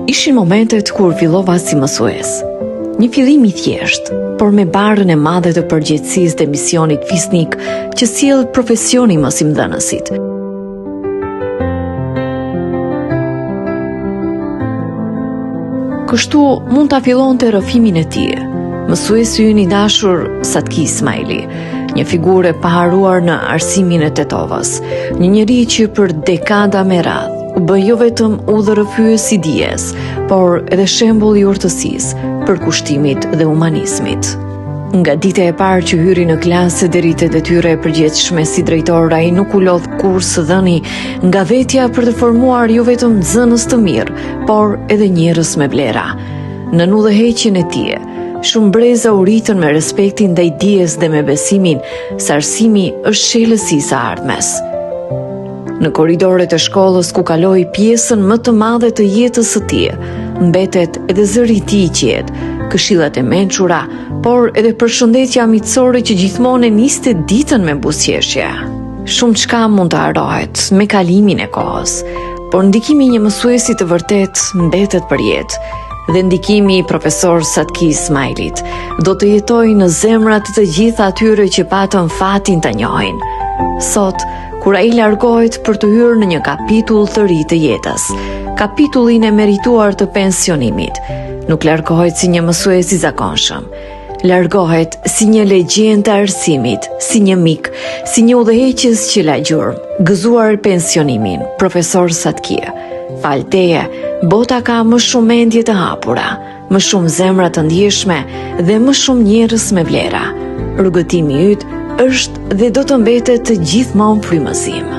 Ishin momentet kur fillova si mësues. Një fillim i thjesht, por me barën e madhe të përgjegjësisë të misionit fisnik që sjell profesioni mësimdhënësit. Kështu mund ta fillonte rrëfimin e tij. Mësuesi ynë i dashur Satki Ismaili, një figurë e paharuar në arsimin e Tetovës, një njeri që për dekada me radhë u bë jo vetëm udhërrëfyes i dijes, por edhe shembull i urtësisë, përkushtimit dhe humanizmit. Nga dita e parë që hyri në klasë deri te detyra e përgjithshme si drejtor, ai nuk u lodh kurrë së dhëni nga vetja për të formuar jo vetëm nxënës të mirë, por edhe njerëz me vlera. Në udhëheqjen e tij, shumë breza u ritën me respektin ndaj dijes dhe me besimin se arsimi është shelësi e ardhmes. Në korridoret e shkollës ku kaloi pjesën më të madhe të jetës së tij, mbetet edhe zëri i tij i qetë, këshillat e mençura, por edhe përshëndetja miqësore që gjithmonë e niste ditën me buzëqeshje. Shumë çka mund të harrohet me kalimin e kohës, por ndikimi i një mësuesi të vërtet mbetet për jetë. Dhe ndikimi i profesor Satki Ismailit do të jetojë në zemrat të gjithë atyre që patën fatin ta njohin. Sot, kur ai largohet për të hyrë në një kapitull të ri të jetës, kapitullin e merituar të pensionimit, nuk largohet si një mësues i zakonshëm. Largohet si një legjendë e arsimit, si një mik, si një udhëheqës që la gjurmë, gëzuar pensionimin, profesor Satki. Fal teje, bota ka më shumë mendje të hapura, më shumë zemra të ndjeshme dhe më shumë njerëz me vlera. Rrugëtimi yt është dhe do të mbetet të gjithmonë frymëzim.